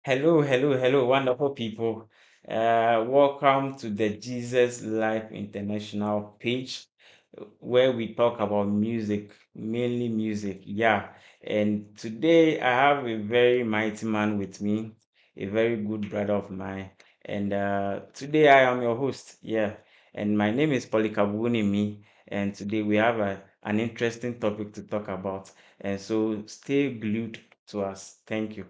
Hello, hello, hello, wonderful people. Welcome to the Jesus Life International page where we talk about music, mainly music. Yeah. And today I have a very mighty man with me, a very good brother of mine. And today I am your host. Yeah. And my name is Polikabuni. And today we have an interesting topic to talk about. And so stay glued to us. Thank you.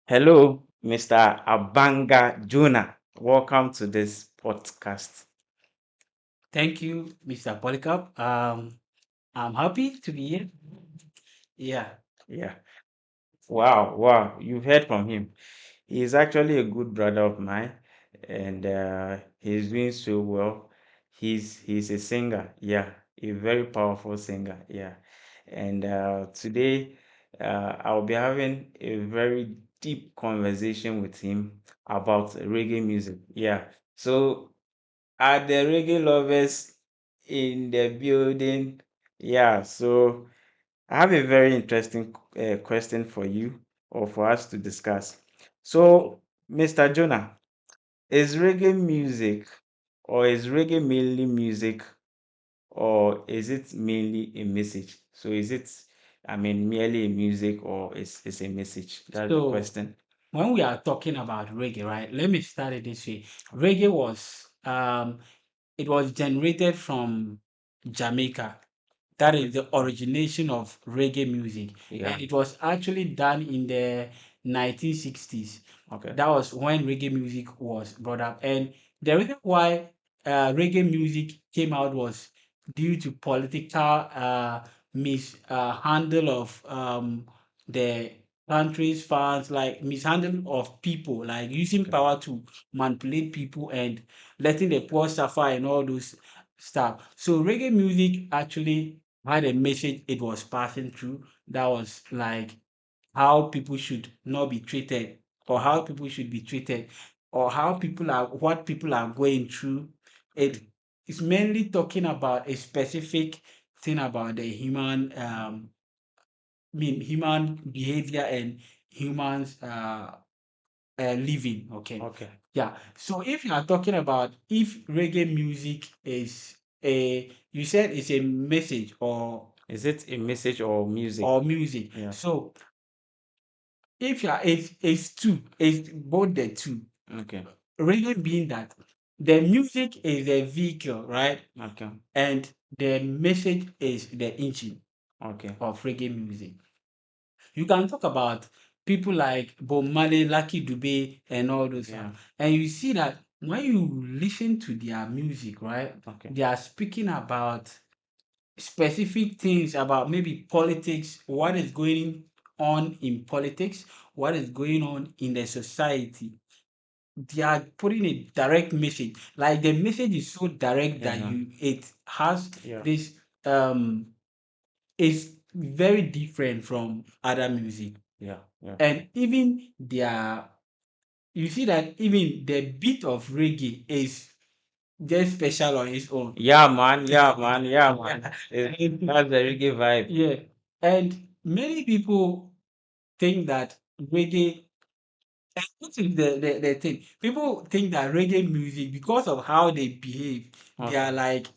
Hello, Mr. Abanga Jonah. Welcome to this podcast. Thank you, Mr. Polycarp. I'm happy to be here. Yeah. Yeah. Wow, wow. You've heard from him. He's actually a good brother of mine, and he's doing so well. He's a singer, yeah, a very powerful singer, yeah. And today, I'll be having a very deep conversation with him about reggae music, yeah. So are the reggae lovers in the building? Yeah, so I have a very interesting question for you or for us to discuss. So, Mr. Jonah, is reggae music or is reggae mainly music or is it mainly a message? So, is it, merely a music or is a message? That's the So question. when we are talking about reggae, right? Let me start it this way. Reggae was it was generated from Jamaica. That is the origination of reggae music. Yeah. And it was actually done in the 1960s. Okay. That was when reggae music was brought up. And the reason why reggae music came out was due to political mishandle of the country's funds, like mishandle of people, like using Okay. power to manipulate people and letting the poor suffer and all those stuff. So reggae music actually had a message it was passing through that was like how people should not be treated, or how people should be treated, or how people are what people are going through. It is mainly talking about a specific thing about the human behavior and humans living. Okay. Okay. Yeah. So if you are talking about if reggae music is a you said it's a message Is it a message or music? or music. Yeah. So if you are it's two, it's both the two. Okay. Reggae being that the music is a vehicle, right? Okay. And the message is the engine Okay. of reggae music. You can talk about people like Bob Marley, Lucky Dube, and all those Yeah. stuff. And you see that when you listen to their music, right, Okay. they are speaking about specific things about maybe politics, what is going on in politics, what is going on in the society. They are putting a direct message. Like the message is so direct that Yeah. it has Yeah. this is very different from other music. Yeah. Yeah. And even their you see that even the beat of reggae is just special on its own. Yeah, man. Yeah, man. Yeah, man. Yeah. That's the reggae vibe. Yeah. And many people think that reggae, and this is the thing. People think that reggae music, because of how they behave, they Okay. are like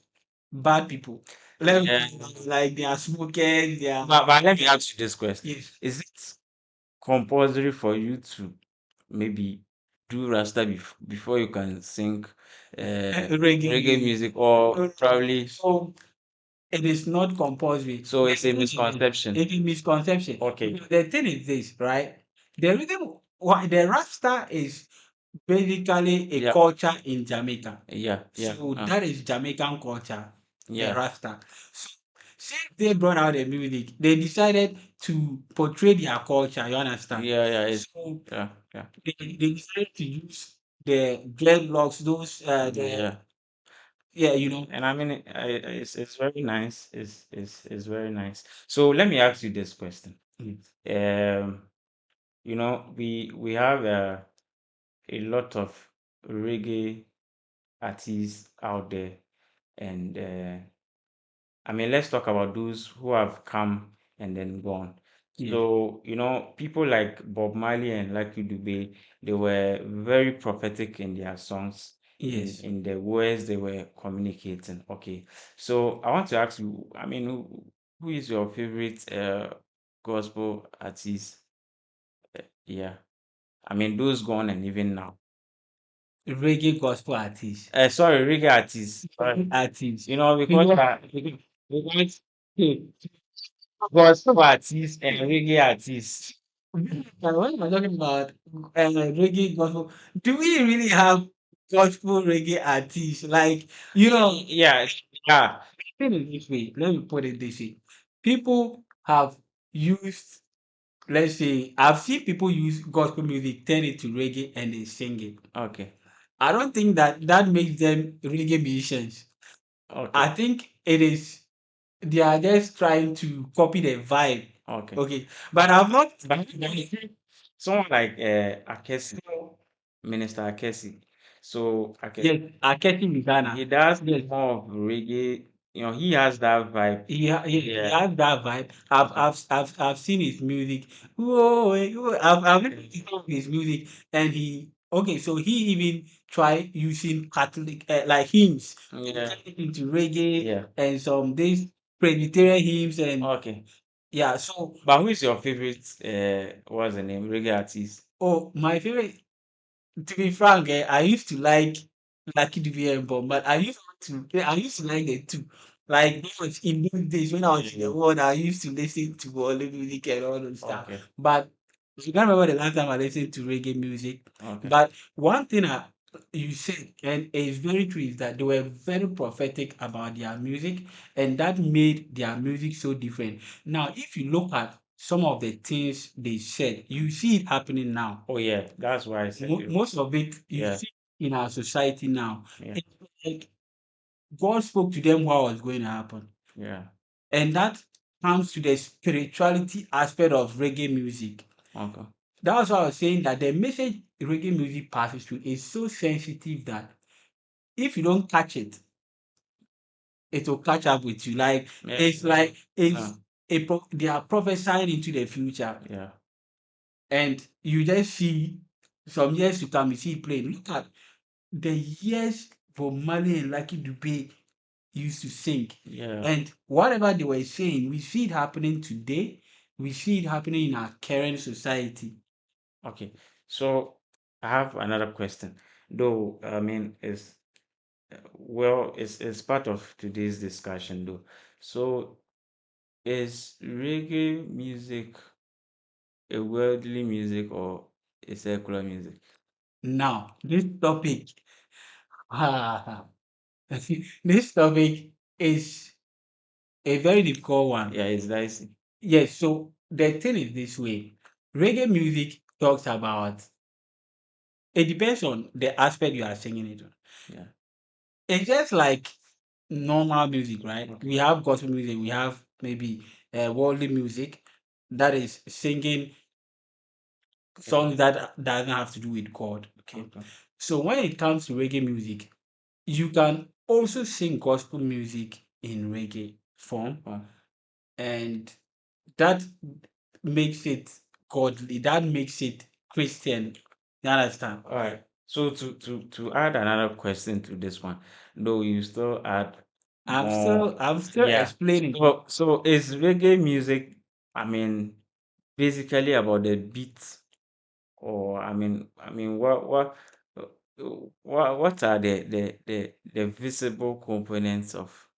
bad people. Let me Yeah. put it that way, like they are smokers, they are But let me ask you this question. yes. Is it compulsory for you to maybe do Rasta before you can sing Reggae reggae music. music or probably So it is not compulsory. so The it's a thing is this, misconception. it is misconception. Okay. Because the thing is this, right? The reason why the Rasta is basically a Yeah. culture in Jamaica. Yeah. Yeah. So that is Jamaican culture, the Yeah. Rasta. So since they brought out the music, they decided to portray their culture. You understand? Yeah. Yeah. So Yeah. Yeah. they decided to use the dreadlocks, those the Yeah. yeah, you know. And it's very nice. It's very nice. So let me ask you this question. Mm. Um, we have a lot of reggae artists out there, and let's talk about those who have come and then gone. Yes. So, people like Bob Marley and Lucky Dube, they were very prophetic in their songs, in Yes. in the words they were communicating. Okay. So I want to ask you, I mean, who is your favorite gospel artist? Yeah. I mean, those gone and even now. Reggae gospel artist. Sorry, reggae artist. Sorry. Artist. Because Because because gospel artist and reggae artist. when we're talking about reggae gospel, do we really have gospel reggae artists? Like, Yeah, yeah. put it this way. Let me put it this way. People have used, let's say, I've seen people use gospel music, turn it to reggae, and they sing it. Okay, I don't think that makes them reggae musicians. okay, I think it is they are just trying to copy the vibe. okay. Okay, but I've not. But you see, someone like Akesi, Minister Akesi. So Yes, Akechi he Mizana. does Yes, more of reggae. He has that vibe. he Yeah. has that vibe. I've seen his music. Whoa, whoa, I've listened to some of his music, and he okay. So he even tried using Catholic like hymns to Yeah. turn it into reggae Yeah. and some these Presbyterian hymns and Okay. yeah. So But who is your favorite? What's the name? Reggae artist. oh, my favorite. To be frank, I used to like Lucky Dube and Bob, but I used to like the two. Like that was in those days when I was in the Yeah. world, I used to listen to all the music and all those stuff. Okay. But I can't remember the last time I listened to reggae music. Okay. But one thing you said, and it's very true, is that they were very prophetic about their music, and that made their music so different. Now, if you look at some of the things they said, you see it happening now. Oh yeah, that's why I said it. Most of it you Yeah. see in our society now. Yeah. It's like God spoke to them what was going to happen. Yeah. And that comes to the spirituality aspect of reggae music. Okay. That's why I was saying that the message reggae music passes through is so sensitive that if you don't catch it, it will catch up with you. Yeah. It's like Uh, they are prophesying into the future, yeah. and you just see some years to come, you see it playing. Look at the years for Marley and Lucky Dube used to sing. Yeah. And whatever they were saying, we see it happening today. We see it happening in our current society. Okay. So I have another question. Though I mean it's part of today's discussion though. So is reggae music a worldly music or a secular music? Now, this topic, this topic is a very difficult one. Yeah, it's dicey. Yes, so the thing is this way. Reggae music talks about, it depends on the aspect you are singing it on. Yeah. It's just like normal music, right? Okay. We have gospel music, we have maybe worldly music that is singing Yeah. songs that doesn't have to do with God. Okay. Okay. So when it comes to reggae music, you can also sing gospel music in reggae form, Oh, and that makes it godly, that makes it Christian. You understand? all right. So to add another question to this one, though you still add more. I'm still Yeah. explaining. So is reggae music, I mean, basically about the beat, or I mean, uh, what are the visible components of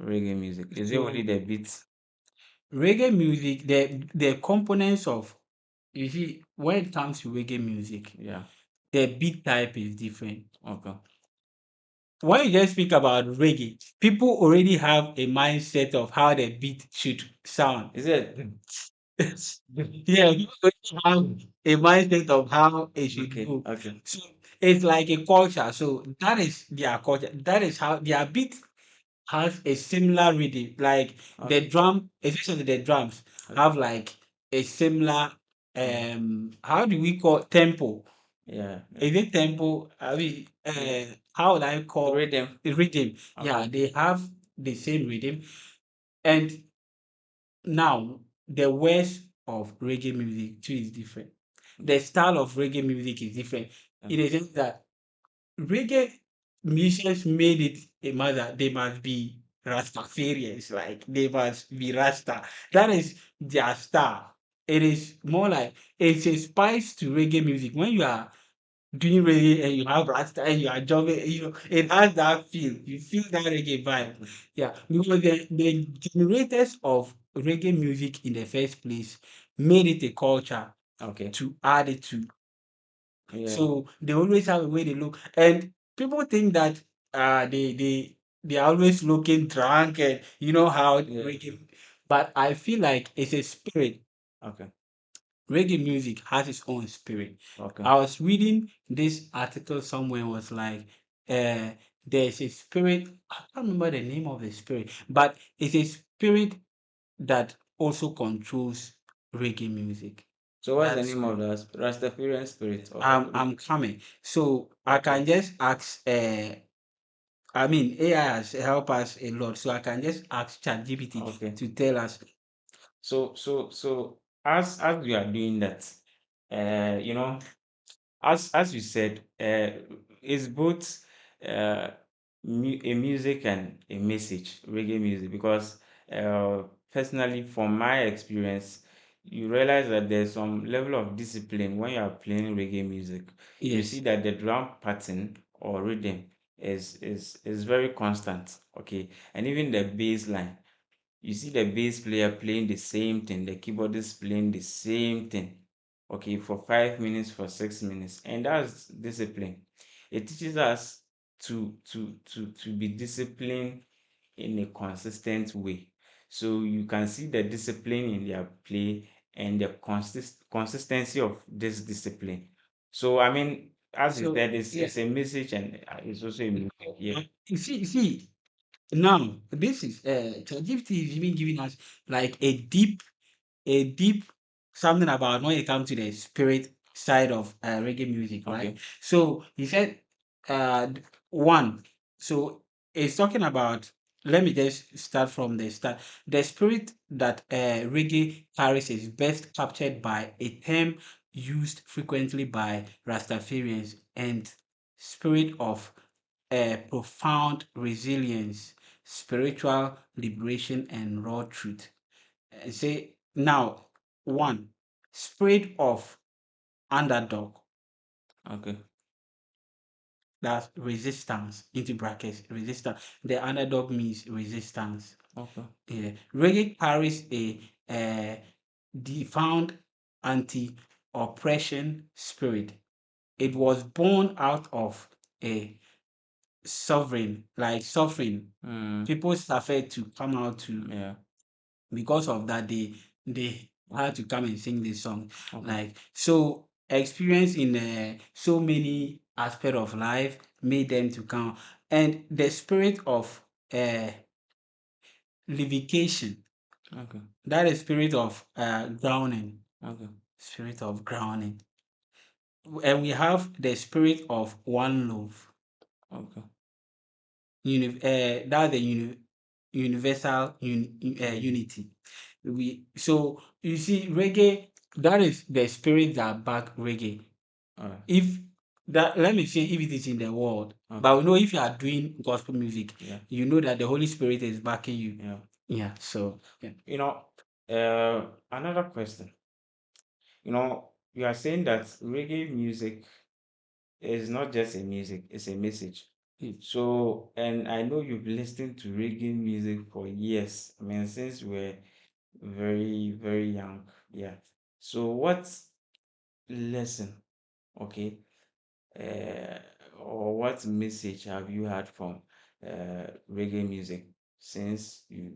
reggae music? Is it only So the beat? reggae music, the components of, you see, when it comes to reggae music, Yeah. the beat type is different. Okay. When you just speak about reggae, people already have a mindset of how the beat should sound. Is it? Yeah, people already have a mindset of how it should Okay. go. Okay. So it's like a culture. So that is their culture. That is how their beat has a similar rhythm. Like the Okay. drum, especially the drums, Okay. have like a similar Yeah. how do we call tempo? Yeah. Is it tempo? I mean, how would I call Rhythm. the rhythm? Yeah, Okay. they have the same rhythm. And now the words of reggae music too is different. The style of reggae music is different in the sense that reggae musicians made it a matter they must be Rastafarians, like they must be Rasta. That is their style. It is more like it's a spice to reggae music. When you are doing reggae and you have Rasta and you are jogging, it has that feel. You feel that reggae vibe. Yeah, because the generators of reggae music in the first place made it a culture Okay. to add it to. Yeah. So they always have a way they look. And people think that they are always looking drunk and you know how Yeah. reggae, but I feel like it's a spirit. Okay. Reggae music has its own spirit. Okay. I was reading this article somewhere was like uh there's a spirit, I can't remember the name of the spirit, but it's a spirit that also controls reggae music. So what's the That's name of the Rastafarian spirit? I'm coming. So I Okay. can just ask I mean AI has helped us a lot. So I can just ask ChatGPT Okay. to tell us. So as we are doing that, you know, as you said, it's both uh, a music and a message, reggae music, because personally, from my experience, you realize that there's some level of discipline when you are playing reggae music. You see Yes. that the drum pattern or rhythm is very constant, okay, and even the bass line. You see the bass player playing the same thing, the keyboardist playing the same thing, okay, for 5 minutes, for 6 minutes, and that's discipline. It teaches us to be disciplined in a consistent way. So you can see the discipline in their play and the consistency of this discipline. So I mean, as you So said, yeah. it's a message and it's also a music. Yeah. You see, now this is ChatGPT is even giving us like a deep something about when it comes to the spirit side of reggae music, right? Okay. So he said, one. So it's talking about. Let me just start from the start. The spirit that reggae carries is best captured by a term used frequently by Rastafarians and spirit of profound resilience, spiritual liberation, and raw truth. Say now, one, spirit of underdog, Okay. that's resistance, into brackets, resistance. The underdog means resistance. Okay. Yeah. Reggae carries a defound anti-oppression spirit. It was born out of a sovereign, like suffering. Mm, People suffered to come out to, yeah. because of that they had to come and sing this song, Okay. like, so experience in so many aspect of life made them to come, and the spirit of uh livication, Okay. that is spirit of drowning, Okay. spirit of drowning, and we have the spirit of one love, Okay. that's the universal Unity. unity. So you see, reggae, that is the spirit that back reggae. All right. If that, let me say, if it is in the world, Okay. but we know if you are doing gospel music, Yeah. you know that the Holy Spirit is backing you. Yeah. Yeah. So yeah. You know, another question. You are saying that reggae music is not just a music, it's a message. Mm. So, and I know you've listened to reggae music for years. I mean, since you were very, very young. Yeah. So, what lesson, okay, uh, or what message have you had from reggae music since you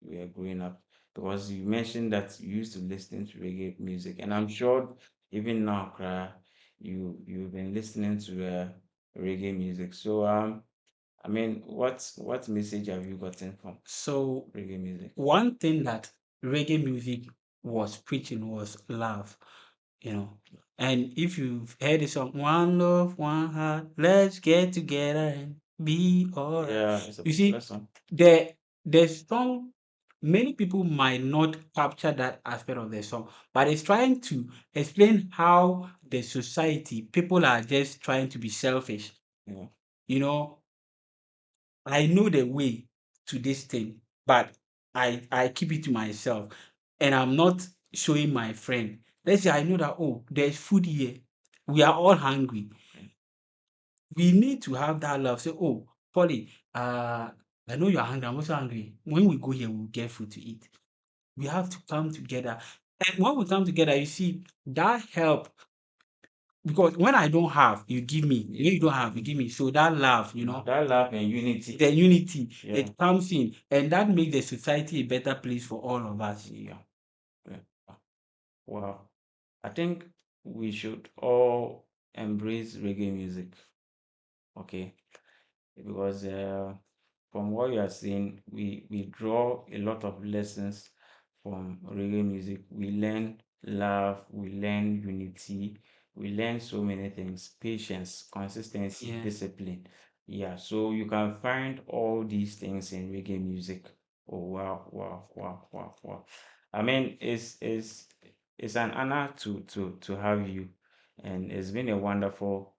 were growing up? Because you mentioned that you used to listen to reggae music, and I'm sure even now, you've been listening to reggae music. So I mean, what message have you gotten from So reggae music? one thing that reggae music was preaching was love, And if you've heard the song, One Love, One Heart, let's get together and be all right. Yeah, it's a You popular see, song. the song. many people might not capture that aspect of the song, but it's trying to explain how the society, people are just trying to be selfish. Yeah. You know, I know the way to this thing, but I keep it to myself, and I'm not showing my friend. Let's say I know that, oh, there's food here. We are all hungry. Okay. We need to have that love. Say, oh, Polly, I know you're hungry. I'm also hungry. When we go here, we'll get food to eat. We have to come together. And when we come together, you see, that help, because when I don't have, you give me. When you don't have, you give me. So that love, That love and unity. the unity, Yeah. it comes in, and that makes the society a better place for all of us. Yeah. Yeah. Wow. I think we should all embrace reggae music. Okay. Because from what you are saying, we draw a lot of lessons from reggae music. We learn love, we learn unity, we learn so many things: patience, consistency, Yeah. discipline. Yeah, so you can find all these things in reggae music. Oh wow, wow, wow, wow, wow. I mean, it's an honor to have you, and it's been a wonderful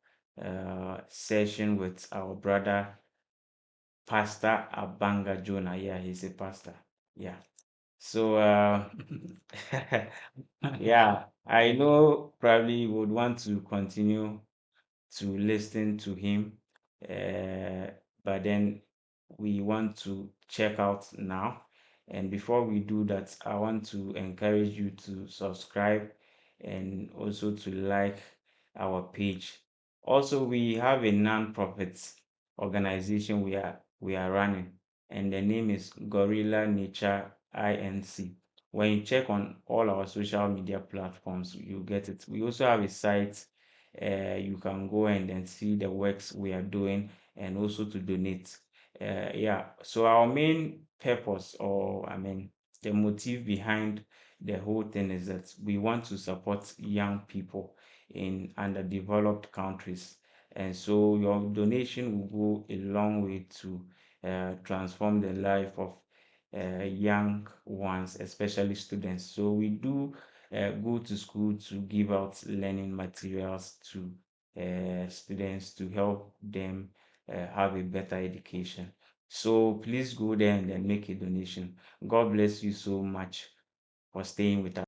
session with our brother Pastor Abanga Jonah. Yeah, he's a pastor. Yeah. So yeah, I know probably you would want to continue to listen to him. Uh, but then we want to check out now. And before we do that, I want to encourage you to subscribe and also to like our page. Also, we have a non-profit organization we are running, and the name is Gorilla Nature Inc. When you check on all our social media platforms, you get it. We also have a site. You can go and then see the works we are doing and also to donate. Yeah, so our main purpose, or I mean, the motive behind the whole thing is that we want to support young people in underdeveloped countries. And so your donation will go a long way to transform the life of young ones, especially students. So we do go to school to give out learning materials to students to help them have a better education. So please go there and then make a donation. God bless you so much for staying with us.